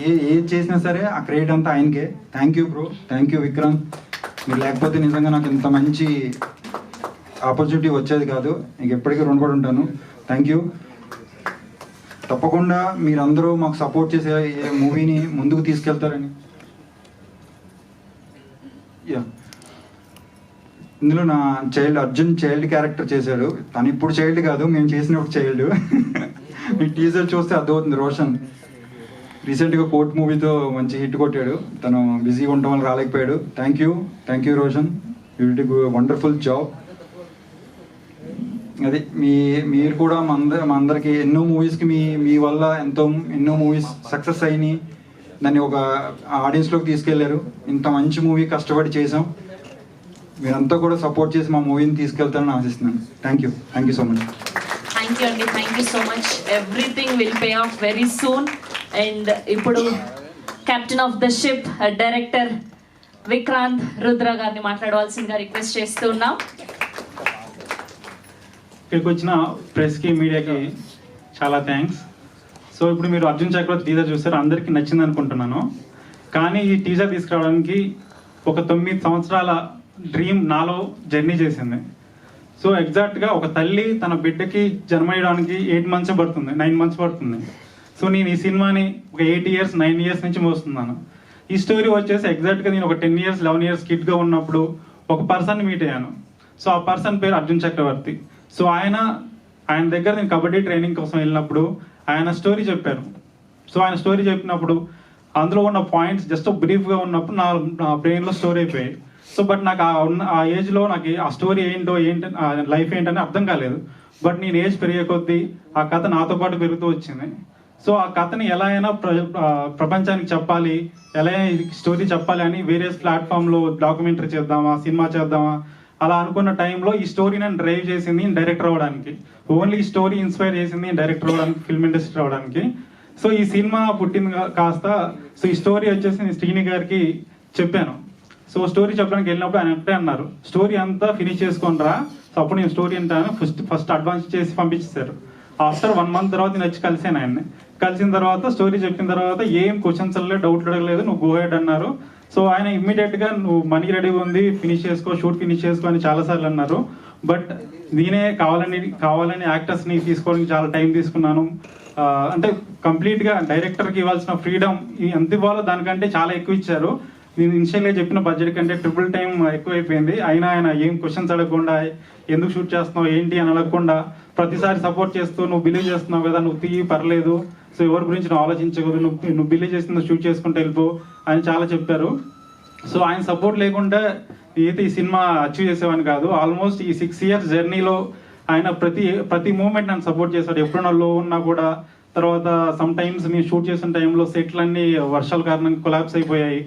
ఏది చేసినా సరే ఆ క్రెడిట్ అంతా ఆయనకే. Thank you bro, thank you Vikrant. మీరు లేకపోతే నిజంగా నాకు ఇంత మంచి ఆపర్చునిటీ వచ్చేది కాదు. మీకు ఎప్పటికీ రుణపడి ఉంటాను. Thank you. తప్పకుండా మీరందరూ మాకు సపోర్ట్ చేసే ఏ మూవీని ముందుకు తీసుకెళ్తారని. యా, ఇందులో నా అర్జున్ చైల్డ్ క్యారెక్టర్ చేశాడు. తను ఇప్పుడు చైల్డ్ కాదు, మేము చేసినప్పుడు చైల్డ్. మీకు టీజర్ చూస్తే అర్థమవుతుంది. రోషన్ రీసెంట్గా కోర్ట్ మూవీతో మంచి హిట్ కొట్టాడు. తను బిజీగా ఉండటం వల్ల రాలేకపోయాడు. Thank you Roshan, you did wonderful job. అది మీరు కూడా మా అందరికి ఎన్నో మూవీస్కి మీ వల్ల ఎన్నో మూవీస్ సక్సెస్ అయినాయి. దాన్ని ఒక ఆడియన్స్లోకి తీసుకెళ్లారు. ఇంత మంచి మూవీ కష్టపడి చేసాం. మీరంతా కూడా సపోర్ట్ చేసి మా మూవీని తీసుకెళ్తారని ఆశిస్తున్నాను. Thank you so much. Thank you అండి, thank you so much. Everything will pay off very soon. And ఇప్పుడు captain of the ship director Vikrant Rudra గారిని మాట్లాడవలసిందిగా రిక్వెస్ట్ చేస్తున్నాం. ఇక్కడికి వచ్చిన ప్రెస్కి మీడియాకి చాలా థ్యాంక్స్. సో ఇప్పుడు మీరు అర్జున్ చక్రవర్తి టీజర్ చూస్తారు, అందరికీ నచ్చింది అనుకుంటున్నాను. కానీ ఈ టీజర్ తీసుకురావడానికి ఒక 9 సంవత్సరాల డ్రీమ్ నాలో జర్నీ చేసింది. సో ఎగ్జాక్ట్గా ఒక తల్లి తన బిడ్డకి జన్మయడానికి 8 మంత్స్ పడుతుంది, 9 మంత్స్ పడుతుంది. సో నేను ఈ సినిమాని ఒక 8 ఇయర్స్ 9 ఇయర్స్ నుంచి మోస్తున్నాను. ఈ స్టోరీ వచ్చేసి ఎగ్జాక్ట్గా నేను ఒక 10 ఇయర్స్ 11 ఇయర్స్ కిడ్గా ఉన్నప్పుడు ఒక పర్సన్ మీట్ అయ్యాను. సో ఆ పర్సన్ పేరు అర్జున్ చక్రవర్తి. సో ఆయన దగ్గర నేను కబడ్డీ ట్రైనింగ్ కోసం వెళ్ళినప్పుడు ఆయన స్టోరీ చెప్పారు. సో ఆయన స్టోరీ చెప్పినప్పుడు అందులో ఉన్న పాయింట్స్ జస్ట్ బ్రీఫ్గా ఉన్నప్పుడు నా బ్రెయిన్లో స్టోర్ అయిపోయాయి. సో బట్ నాకు ఆ ఏజ్లో నాకు ఆ స్టోరీ ఏంటి లైఫ్ ఏంటని అర్థం కాలేదు. బట్ నేను ఏజ్ పెరిగే కొద్దీ ఆ కథ నాతో పాటు పెరుగుతూ వచ్చింది. సో ఆ కథని ఎలా అయినా ప్రపంచానికి చెప్పాలి, ఎలా స్టోరీ చెప్పాలి అని వేరియస్ ప్లాట్ఫామ్లో డాక్యుమెంటరీ చేద్దామా, సినిమా చేద్దామా అలా అనుకున్న టైంలో ఈ స్టోరీ నేను డ్రైవ్ చేసింది డైరెక్టర్ అవ్వడానికి. ఓన్లీ ఈ స్టోరీ ఇన్స్పైర్ చేసింది డైరెక్టర్ అవ్వడానికి, ఫిల్మ్ ఇండస్ట్రీ అవ్వడానికి. సో ఈ సినిమా పుట్టింది కాస్త సో ఈ స్టోరీ వచ్చేసి నేను శ్రీని గారికి చెప్పాను. సో స్టోరీ చెప్పడానికి వెళ్ళినప్పుడు ఆయన ఒకటే అన్నారు, స్టోరీ అంతా ఫినిష్ చేసుకొని రా. సో అప్పుడు నేను స్టోరీ అంటాను ఫస్ట్ అడ్వాన్స్ చేసి పంపించేశారు. ఆఫ్టర్ 1 మంత్ తర్వాత నేను వచ్చి కలిసాను ఆయన్ని. కలిసిన తర్వాత స్టోరీ చెప్పిన తర్వాత ఏం క్వశ్చన్స్ లేదు, డౌట్లు అడగలేదు, నువ్వు గో హెడ్ అన్నారు. సో ఆయన ఇమ్మీడియట్గా నువ్వు మనీ రెడీగా ఉంది, ఫినిష్ చేసుకో, షూట్ ఫినిష్ చేసుకో అని చాలాసార్లు అన్నారు. బట్ నేనే కావాలని యాక్టర్స్ని తీసుకోవడానికి చాలా టైం తీసుకున్నాను. అంటే కంప్లీట్గా డైరెక్టర్కి ఇవ్వాల్సిన ఫ్రీడమ్ ఎంత ఇవ్వాలో దానికంటే చాలా ఎక్కువ ఇచ్చారు. నేను ఇనిషియల్గా చెప్పిన బడ్జెట్ కంటే ట్రిపుల్ టైం ఎక్కువైపోయింది. అయినా ఆయన ఏం క్వశ్చన్స్ అడగకుండా, ఎందుకు షూట్ చేస్తున్నావు ఏంటి అని అడగకుండా ప్రతిసారి సపోర్ట్ చేస్తూ, నువ్వు బిలీవ్ చేస్తున్నావు కదా, నువ్వు తీయి పర్లేదు, సో ఎవరి గురించి నువ్వు ఆలోచించకూడదు, నువ్వు బిలీవ్ చేస్తుందో షూట్ చేసుకుంటూ వెళ్ళిపో అని చాలా చెప్పారు. సో ఆయన సపోర్ట్ లేకుండా అయితే ఈ సినిమా అచీవ్ చేసేవాని కాదు. ఆల్మోస్ట్ ఈ 6 ఇయర్స్ జర్నీలో ఆయన ప్రతి మూమెంట్ నన్ను సపోర్ట్ చేశాడు. ఎప్పుడన్నా లో ఉన్నా కూడా. తర్వాత సమ్ టైమ్స్ నేను షూట్ చేసిన టైంలో సెట్లన్నీ వర్షాల కారణంగా కొలాప్స్ అయిపోయాయి.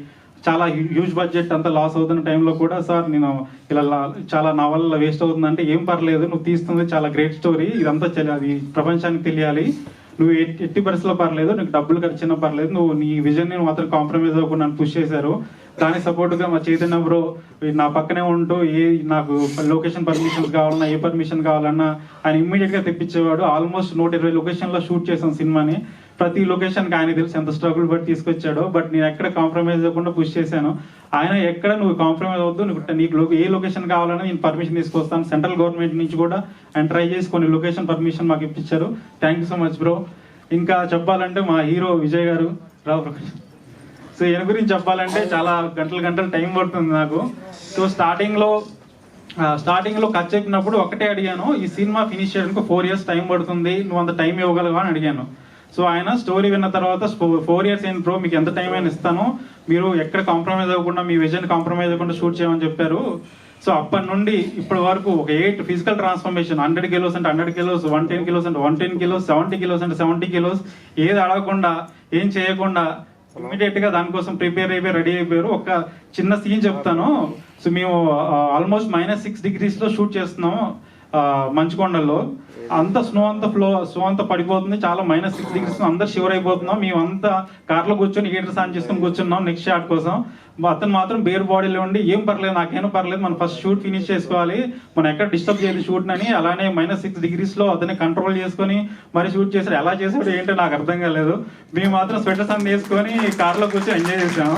చాలా హ్యూజ్ బడ్జెట్ అంతా లాస్ అవుతున్న టైంలో కూడా, సార్ నేను ఇలా చాలా నా వల్ల వేస్ట్ అవుతుంది అంటే, ఏం పర్లేదు, నువ్వు తీస్తుంది చాలా గ్రేట్ స్టోరీ, ఇదంతా అది ప్రపంచానికి తెలియాలి, నువ్వు ఎట్టి పరిస్థితుల్లో పర్లేదు, నీకు డబ్బులు ఖర్చున్నా పర్లేదు, నువ్వు నీ విజన్ని మాత్రం కాంప్రమైజ్ అవ్వకుండా నన్ను పుష్ చేశారు. దానికి సపోర్ట్గా మా చైతన్య బ్రో నా పక్కనే ఉంటూ నాకు లొకేషన్ పర్మిషన్స్ కావాలన్నా, ఏ పర్మిషన్ కావాలన్నా ఆయన ఇమ్మీడియట్గా తెప్పించేవాడు. ఆల్మోస్ట్ 120 లొకేషన్లో షూట్ చేసాం సినిమాని. ప్రతి లొకేషన్కి ఆయన తెలుసు ఎంత స్ట్రగుల్ బట్టి తీసుకొచ్చాడో. బట్ నేను ఎక్కడ కాంప్రమైజ్ అవ్వకుండా పుష్ చేశాను. ఆయన ఎక్కడ నువ్వు కాంప్రమైజ్ అవ్వద్దు, నీకు ఏ లొకేషన్ కావాలన్నా నేను పర్మిషన్ తీసుకొస్తాను. సెంట్రల్ గవర్నమెంట్ నుంచి కూడా ఆయన ట్రై చేసి కొన్ని లొకేషన్ పర్మిషన్ మాకు ఇప్పించారు. Thank you so much bro. ఇంకా చెప్పాలంటే మా హీరో విజయ్ గారు, రావు ప్రకాష్. సో ఈయన గురించి చెప్పాలంటే చాలా గంటలు టైం పడుతుంది నాకు. సో స్టార్టింగ్లో కథ చెప్పినప్పుడు ఒకటే అడిగాను, ఈ సినిమా ఫినిష్ చేయడానికి 4 ఇయర్స్ టైం పడుతుంది, నువ్వు అంత టైం ఇవ్వగలవా అని అడిగాను. సో ఆయన స్టోరీ విన్న తర్వాత 4 ఇయర్స్ ఏంటి బ్రో, మీకు ఎంత టైం అయినా ఇస్తాను, మీరు ఎక్కడ కాంప్రమైజ్ అవ్వకుండా, మీ విజన్ కాంప్రమైజ్ అవ్వకుండా షూట్ చేయమని చెప్పారు. సో అప్పటి నుండి ఇప్పటి వరకు ఒక 8 ఫిజికల్ ట్రాన్స్ఫర్మేషన్, 100 కిలోస్ అంటే 100 కిలోస్, 110 కిలోస్ అంటే 110 కిలోస్, 70 కిలోస్ అంటే 70 కిలోస్, ఏది అడగకుండా ఏం చేయకుండా ఇమీడియట్గా దానికోసం ప్రిపేర్ అయిపోయి రెడీ అయిపోయారు. ఒక చిన్న సీన్ చెప్తాను. సో మేము ఆల్మోస్ట్ -6 degreesలో షూట్ చేస్తున్నాము. మంచుకొండల్లో అంత స్నో అంతా పడిపోతుంది, చాలా -6 degrees, అందరు షివర్ అయిపోతున్నాం. మేమంతా కార్లో కూర్చొని హీటర్స్ ఆన్ చేసుకుని కూర్చున్నాం నెక్స్ట్ షాట్ కోసం. అతను మాత్రం బేర్ బాడీలో ఉండి ఏం పర్లేదు, నాకేం పర్లేదు, మనం ఫస్ట్ షూట్ ఫినిష్ చేసుకోవాలి, మనం ఎక్కడ డిస్టర్బ్ చేయదు షూట్ అని అలానే -6 degrees అతన్ని కంట్రోల్ చేసుకొని మరి షూట్ చేశాడు. ఎలా చేశాడు ఏంటో నాకు అర్థం కాలేదు. మేము మాత్రం స్వెటర్స్ అన్ని వేసుకొని కార్లో కూర్చొని ఎంజాయ్ చేసాము.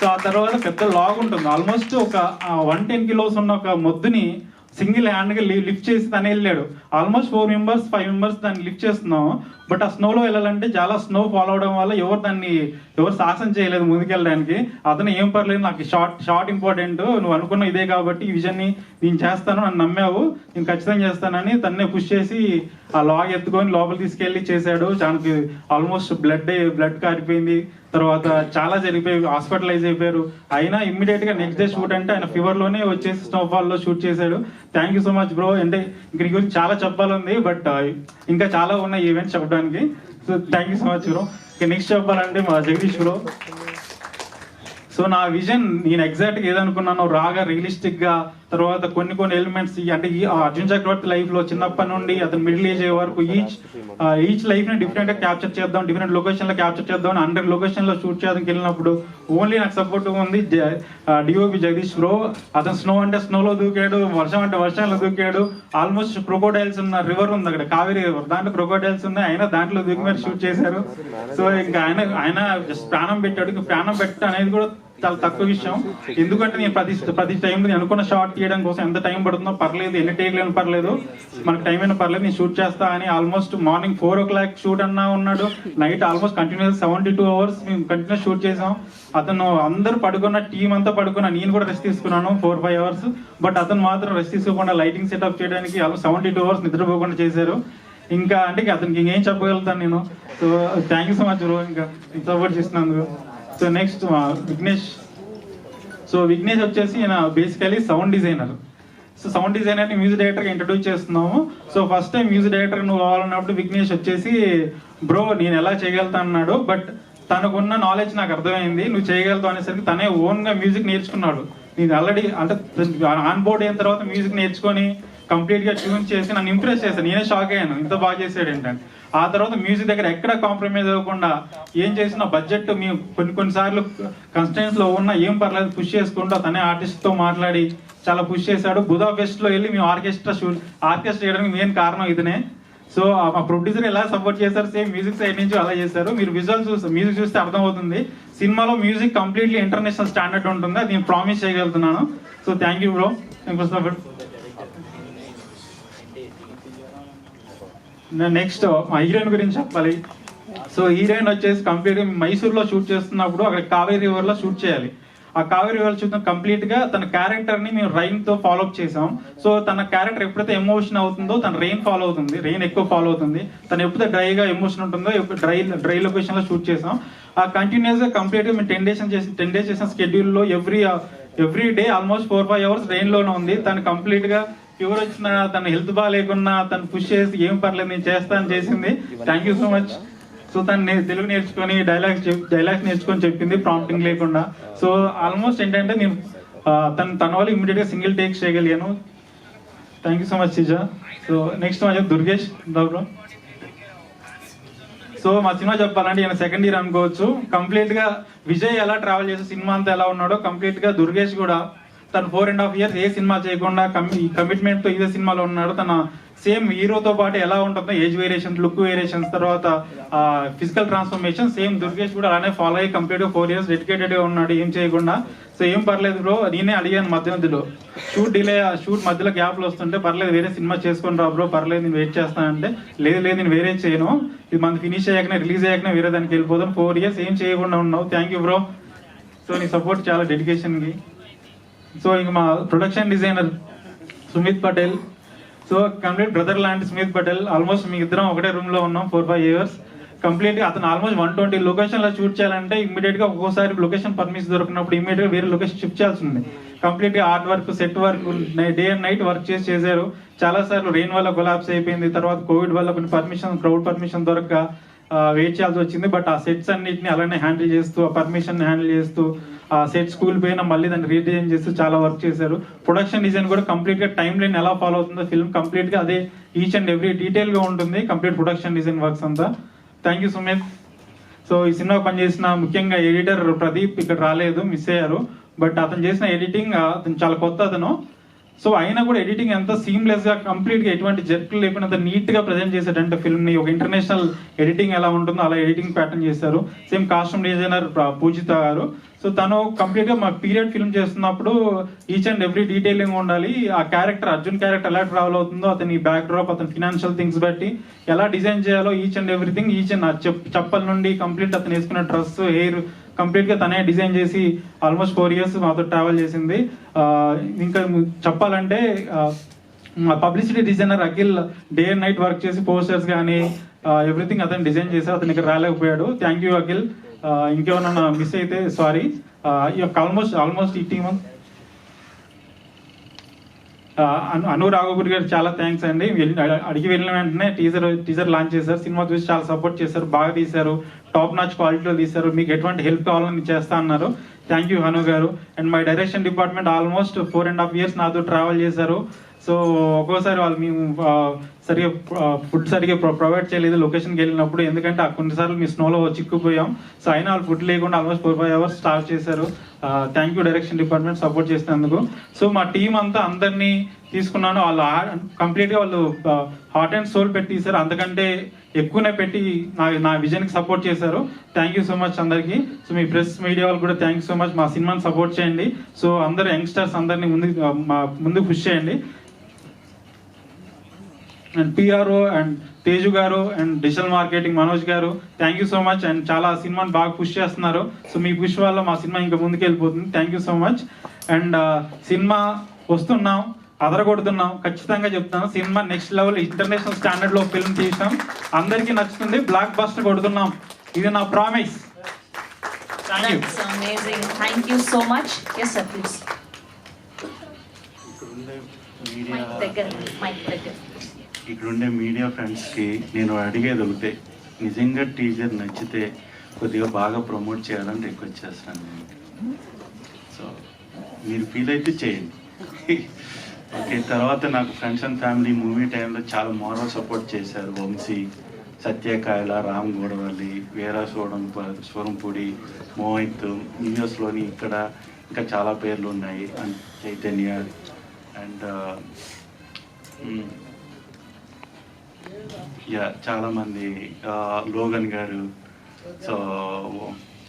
సో ఆ తర్వాత పెద్ద లాగ్ ఉంటుంది, ఆల్మోస్ట్ ఒక 110 kilos ఉన్న ఒక మొద్దుని సింగిల్ హ్యాండ్గా లిఫ్ట్ చేసి తనే వెళ్ళాడు. ఆల్మోస్ట్ 4 members 5 members దాన్ని లిఫ్ట్ చేస్తున్నాము. బట్ ఆ స్నోలో వెళ్ళాలంటే చాలా స్నో ఫాలో అవడం వల్ల ఎవరు సాహసం చేయలేదు ముందుకెళ్ళడానికి. అతను ఏం పర్లేదు, నాకు షార్ట్ ఇంపార్టెంట్, నువ్వు అనుకున్న ఇదే కాబట్టి ఈ విజన్ని నేను చేస్తాను, నన్ను నమ్మావు, నేను ఖచ్చితంగా చేస్తానని తన్నే పుష్ చేసి ఆ లాగ్ ఎత్తుకొని లోపల తీసుకెళ్ళి చేశాడు. దానికి ఆల్మోస్ట్ బ్లడ్ కారిపోయింది, తర్వాత చాలా జరిగిపోయి హాస్పిటలైజ్ అయిపోయారు. అయినా ఇమ్మీడియట్గా నెక్స్ట్ డే షూట్ అంటే ఆయన ఫీవర్లోనే వచ్చేసి స్నోఫాల్లో షూట్ చేశాడు. Thank you so much bro. అంటే ఇంక గురించి చాలా చెప్పాలంది, బట్ ఇంకా చాలా ఉన్నాయి ఈవెంట్స్ చెప్పడానికి. So thank you so much bro. ఇక నెక్స్ట్ చెప్పాలంటే మా జగదీష్ బ్రో. సో నా విజన్ నేను ఎగ్జాక్ట్గా ఏదనుకున్నాను, రాగా రియలిస్టిక్గా, తర్వాత కొన్ని ఎలిమెంట్స్ అంటే ఈ అర్జున్ చక్రవర్తి లైఫ్లో చిన్నప్పటి నుండి అతను మిడిల్ ఏజ్ అయ్యే వరకు ఈచ్ లైఫ్ని డిఫరెంట్గా క్యాప్చర్ చేద్దాం, డిఫరెంట్ లొకేషన్లో క్యాప్చర్ చేద్దాం, 100 locationలో షూట్ చేయడానికి వెళ్ళినప్పుడు ఓన్లీ నాకు సపోర్ట్ ఉంది డిఓపి జగదీష్ బ్రో. అతను స్నో అంటే స్నోలో దూకాడు, వర్షం అంటే వర్షంలో దూకాడు. ఆల్మోస్ట్ క్రొకోడైల్స్ ఉన్న రివర్ ఉంది అక్కడ, కావేరీ రివర్, దాంట్లో క్రొకోడైల్స్ ఉన్నాయి, అయినా దాంట్లో దూకి మీద షూట్ చేశారు. సో ఇంకా ఆయన జస్ట్ ప్రాణం పెట్టాడు. ప్రాణం పెట్టడం అనేది కూడా చాలా తక్కువ విషయం, ఎందుకంటే నేను ప్రతి టైంలో నేను అనుకున్న షాట్ తీయడం కోసం ఎంత టైం పడుతుందో పర్లేదు, ఎన్ని టేక్లు పర్లేదు, మనకు టైం అయినా పర్లేదు, నేను షూట్ చేస్తా అని ఆల్మోస్ట్ మార్నింగ్ 4 o'clock షూట్ అన్నా ఉన్నాడు, నైట్ ఆల్మోస్ట్ కంటిన్యూస్ 72 hours మేము కంటిన్యూస్ షూట్ చేసాం. అతను అందరూ పడుకున్న, టీం అంతా పడుకున్న, నేను కూడా రెస్ట్ తీసుకున్నాను 4-5 hours. బట్ అతను మాత్రం రెస్ట్ తీసుకోకుండా లైటింగ్ సెటప్ చేయడానికి 72 hours నిద్రపోకుండా చేశారు. ఇంకా అంటే అతనికి ఇంకేం చెప్పగలుగుతాను నేను. So thank you so much bro, ఇంకా సపోర్ట్ చేసినందుకు. So next Vignesh. So Vignesh వచ్చేసి ఈయన basically sound designer. So sound డిజైనర్ని మ్యూజిక్ డైరెక్టర్గా ఇంట్రడ్యూస్ చేస్తున్నాము. So first time music director నువ్వు కావాలన్నప్పుడు విఘ్నేష్ వచ్చేసి బ్రో నేను ఎలా చేయగలుగుతా అన్నాడు. బట్ తనకున్న నాలెడ్జ్ నాకు అర్థమైంది, నువ్వు చేయగలుగుతావు అనేసరికి తనే ఓన్గా మ్యూజిక్ నేర్చుకున్నాడు. నేను ఆల్రెడీ అంటే ఆన్ బోర్డ్ అయిన తర్వాత మ్యూజిక్ నేర్చుకొని కంప్లీట్గా ట్యూన్ చేసి నన్ను ఇంప్రెస్ చేశాను. నేనే షాక్ అయ్యాను, ఇంత బాగా చేశాడు ఏంటంటే. ఆ తర్వాత మ్యూజిక్ దగ్గర ఎక్కడ కాంప్రమైజ్ అవ్వకుండా ఏం చేసిన బడ్జెట్ మేము కొన్నిసార్లు కన్స్టెంట్స్లో ఉన్న ఏం పర్లేదు పుష్ చేసుకుంటూ తనే ఆర్టిస్ట్తో మాట్లాడి చాలా పుష్ చేశాడు. బుదాపెస్ట్లో వెళ్ళి మేము ఆర్కెస్ట్రా చేయడానికి మెయిన్ కారణం ఇదనే. సో మా ప్రొడ్యూసర్ ఎలా సపోర్ట్ చేశారు, సేమ్ మ్యూజిక్ సైడ్ నుంచి అలా చేశారు. మీరు మ్యూజిక్ చూస్తే అర్థమవుతుంది, సినిమాలో మ్యూజిక్ కంప్లీట్లీ ఇంటర్నేషనల్ స్టాండర్డ్ ఉంటుంది, అది నేను ప్రామిస్ చేయగలుగుతున్నాను. So thank you bro. Next మా హీరోయిన్ గురించి చెప్పాలి. సో హీరోయిన్ వచ్చేసి కంప్లీట్గా మైసూర్లో షూట్ చేస్తున్నప్పుడు అక్కడ కావేరీ రివర్లో షూట్ చేయాలి. ఆ కావేరీ రివర్ చూద్దాం కంప్లీట్గా తన క్యారెక్టర్ని మేము రైన్తో ఫాలో అప్ చేసాం. సో తన క్యారెక్టర్ ఎప్పుడైతే ఎమోషన్ అవుతుందో తన రెయిన్ ఫాలో అవుతుంది, రెయిన్ ఎక్కువ ఫాలో అవుతుంది. తను ఎప్పుడైతే డ్రైగా ఎమోషన్ ఉంటుందో డ్రై లొకేషన్లో షూట్ చేసాం. ఆ కంటిన్యూస్గా కంప్లీట్గా మేము 10 days చేసిన స్కెడ్యూల్లో ఎవ్రీ డే ఆల్మోస్ట్ 4-5 hours రెయిన్లోనే ఉంది. తను కంప్లీట్గా ఫీవర్ వచ్చినా, తన హెల్త్ బాగాలేకున్నా తను పుష్ చేసి ఏం పర్లేదు నేను చేస్తాను చేసింది. Thank you so much. So తను తెలుగు నేర్చుకొని డైలాగ్స్ నేర్చుకొని చెప్పింది ప్రాంప్టింగ్ లేకుండా. సో ఆల్మోస్ట్ ఏంటంటే నేను తన వల్ల ఇమ్మీడియట్గా సింగిల్ టేక్ చేయగలిగాను. Thank you so much సిజా. So next మా దుర్గేష్ బ్రో. సో మా సినిమా చెప్పాలంటే ఈయన సెకండ్ ఇయర్ అనుకోవచ్చు. కంప్లీట్గా విజయ్ ఎలా ట్రావెల్ చేసి సినిమా అంతా ఎలా ఉన్నాడో కంప్లీట్గా దుర్గేష్ కూడా తను 4.5 years ఏ సినిమా చేయకుండా కమిట్మెంట్తో ఇదే సినిమాలో ఉన్నాడు. తన సేమ్ హీరోతో పాటు ఎలా ఉంటుందో ఏజ్ వేరియేషన్స్, లుక్ వేరియేషన్స్, తర్వాత ఫిజికల్ ట్రాన్స్ఫర్మేషన్ సేమ్ దుర్గేష్ కూడా అలానే ఫాలో అయ్యి కంప్లీట్గా 4 years డెడికేటెడ్గా ఉన్నాడు ఏం చేయకుండా. సో ఏం పర్లేదు బ్రో, నేనే అడిగాను మధ్యలో షూట్ మధ్యలో గ్యాప్లు వస్తుంటే పర్లేదు వేరే సినిమా చేసుకొని రా బ్రో, పర్లేదు నేను వెయిట్ చేస్తానంటే లేదు నేను వేరే చేయను, ఇది మనకి ఫినిష్ అయ్యాకనే రిలీజ్ అయ్యాకనే వేరే దానికి వెళ్ళిపోతాను. 4 years ఏం చేయకుండా ఉన్నావు. Thank you bro. సో నీ సపోర్ట్ చాలా డెడికేషన్కి. సో ఇంక మా production designer Sumit Patel. So complete brother లాంటి సుమిత్ పటేల్. ఆల్మోస్ట్ మీ ఇద్దరం ఒకటే రూమ్లో ఉన్నాం 4-5 years. కంప్లీట్గా అతను ఆల్మోస్ట్ 120 లొకేషన్లో షూట్ చేయాలంటే ఇమ్మీడియట్గా ఒక్కోసారి లొకేషన్ పర్మిషన్ దొరికినప్పుడు ఇమ్మీడియట్గా వేరే లొకేషన్ షిఫ్ట్ చేయాల్సి ఉంది. కంప్లీట్గా art work, set work, day and night work చేశారు. చాలాసార్లు రెయిన్ వల్ల కొలాప్స్ అయిపోయింది, తర్వాత కోవిడ్ వల్ల కొన్ని క్రౌడ్ పర్మిషన్ దొరక్క వెయిట్ చేయాల్సి వచ్చింది. బట్ ఆ సెట్స్ అన్నిటిని అలానే హ్యాండిల్ చేస్తూ, ఆ పర్మిషన్ హ్యాండిల్ చేస్తూ, ఆ సెట్ స్కూల్ పైన మళ్ళీ దాన్ని రీడిజైన్ చేస్తూ చాలా వర్క్ చేశారు. ప్రొడక్షన్ డిజైన్ కూడా కంప్లీట్గా టైం లైన్ ఎలా ఫాలో అవుతుందో ఫిల్మ్ కంప్లీట్గా అదే ఈచ్ అండ్ ఎవ్రీ డీటెయిల్గా ఉంటుంది కంప్లీట్ ప్రొడక్షన్ డిజైన్ వర్క్స్ అంతా. Thank you Sumit. సో ఈ సినిమా పనిచేసిన ముఖ్యంగా ఎడిటర్ ప్రదీప్ ఇక్కడ రాలేదు, మిస్ అయ్యారు. బట్ అతను చేసిన ఎడిటింగ్, అతను చాలా కొత్త అతను. సో అయినా కూడా ఎడిటింగ్ ఎంత సీమ్లెస్ గా కంప్లీట్ గా ఎటువంటి జర్కులు లేకుండా అంత నీట్ గా ప్రజెంట్ చేశాడంటే ఫిల్మ్ ని ఒక ఇంటర్నేషనల్ ఎడిటింగ్ ఎలా ఉంటుందో అలా ఎడిటింగ్ ప్యాటర్న్ చేశారు. సేమ్ కాస్ట్యూమ్ డిజైనర్ పూజిత గారు. సో తను కంప్లీట్ గా మా పీరియడ్ ఫిల్మ్ చేస్తున్నప్పుడు ఈచ్ అండ్ ఎవ్రీ డీటెయిలింగ్ ఉండాలి. ఆ క్యారెక్టర్, అర్జున్ క్యారెక్టర్ ఎలా ట్రావెల్ అవుతుందో, అతని బ్యాక్ డ్రాప్, అతని ఫినాన్షియల్ థింగ్స్ బట్టి ఎలా డిజైన్ చేయాలో each and everything, each and చెప్పల నుండి కంప్లీట్ అతను వేసుకున్న డ్రెస్, హెయిర్ కంప్లీట్ గా తనే డిజైన్ చేసి ఆల్మోస్ట్ 4 years మాతో ట్రావెల్ చేసింది. ఇంకా చెప్పాలంటే మా publicity designer Akhil day and night work చేసి పోస్టర్స్ కానీ ఎవ్రీథింగ్ అతను డిజైన్ చేశారు. అతను ఇక్కడ రాలేకపోయాడు. Thank you Akhil. ఇంకేమన్నా మిస్ అయితే సారీ. ఆల్మోస్ట్ ఈ టీమ్ అను రాఘవపూడి గారు చాలా థ్యాంక్స్ అండి. అడిగి వెళ్ళిన వెంటనే టీజర్ లాంచ్ చేశారు. సినిమా చూసి చాలా సపోర్ట్ చేశారు, బాగా తీశారు, టాప్ నాచ్ క్వాలిటీలో తీశారు. మీకు ఎటువంటి హెల్ప్ కావాలని చేస్తా అన్నారు. థ్యాంక్ యూ హను గారు. And my direction department almost 4.5 years నాతో ట్రావెల్ చేశారు. సో ఒక్కోసారి వాళ్ళు మేము సరిగా ఫుడ్ సరిగా ప్రొవైడ్ చేయలేదు లొకేషన్కి వెళ్ళినప్పుడు, ఎందుకంటే కొన్నిసార్లు మీ స్నోలో చిక్కుపోయాం. సో అయినా వాళ్ళు ఫుడ్ లేకుండా ఆల్మోస్ట్ 4-5 hours స్టార్ట్ చేశారు. Thank you direction department support చేసినందుకు. సో మా టీం అంతా అందరినీ తీసుకున్నాను. వాళ్ళు కంప్లీట్గా వాళ్ళు హార్ట్ అండ్ సోల్ పెట్టి తీశారు, అంతకంటే ఎక్కువనే పెట్టి నా విజన్కి సపోర్ట్ చేశారు. థ్యాంక్ యూ సో మచ్ అందరికీ. సో మీ ప్రెస్ మీడియా వాళ్ళు కూడా థ్యాంక్ యూ సో మచ్. మా సినిమాని సపోర్ట్ చేయండి. సో అందరు యంగ్స్టర్స్ అందరినీ ముందుకు పుష్ చేయండి. అండ్ పిఆర్ఓ అండ్ తేజు గారు అండ్ డిజిటల్ మార్కెటింగ్ మనోజ్ గారు, thank you so much. And చాలా సినిమాని బాగా పుష్ చేస్తున్నారు. సో మీ పుష్ వల్ల మా సినిమా ఇంకా ముందుకు వెళ్ళిపోతుంది. Thank you so much. And cinema వస్తున్నాం, అదరగొడుతున్నాం, ఖచ్చితంగా చెప్తాను. Cinema next level international standard లో ఫిల్మ్ తీసాం, అందరికీ నచ్చుతుంది, బ్లాక్ బస్టర్ కొడుతున్నాం, ఇది నా promise. That's amazing. Thank you so much. Yes sir, please. Mic దగ్గర. ఇక్కడుండే మీడియా ఫ్రెండ్స్కి నేను అడిగేది ఒకటే, నిజంగా టీజర్ నచ్చితే కొద్దిగా బాగా ప్రమోట్ చేయాలని రిక్వెస్ట్ చేస్తాను నేను. సో మీరు ఫీల్ అయితే చేయండి. ఓకే, తర్వాత నాకు ఫ్రెండ్స్ అండ్ ఫ్యామిలీ మూవీ టైంలో చాలా మోరల్ సపోర్ట్ చేశారు. వంశీ, సత్యకాయల, రామ్ గోడవల్లి, వీరా సోరంపూడి, మోహిత్, యూఎస్లోని ఇక్కడ ఇంకా చాలా పేర్లు ఉన్నాయి, అండ్ చైతన్య అండ్ చాలామంది, లోగన్ గారు, సో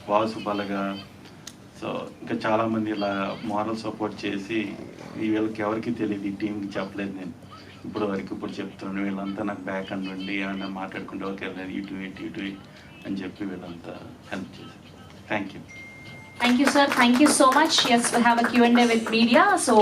వాసు బలగా, సో ఇంకా చాలామంది ఇలా మోరల్ సపోర్ట్ చేసి వీళ్ళకి ఎవరికి తెలియదు, ఈ టీంకి చెప్పలేదు నేను ఇప్పుడు చెప్తున్నాను. వీళ్ళంతా నాకు బ్యాక్ అండ్ ఉండి ఏమన్నా మాట్లాడుకుంటే ఓకే ఇటు అని చెప్పి వీళ్ళంతా హెల్ప్ చేశారు. Thank you. Thank you sir. Thank you so much. Yes, we have a Q&A with media. So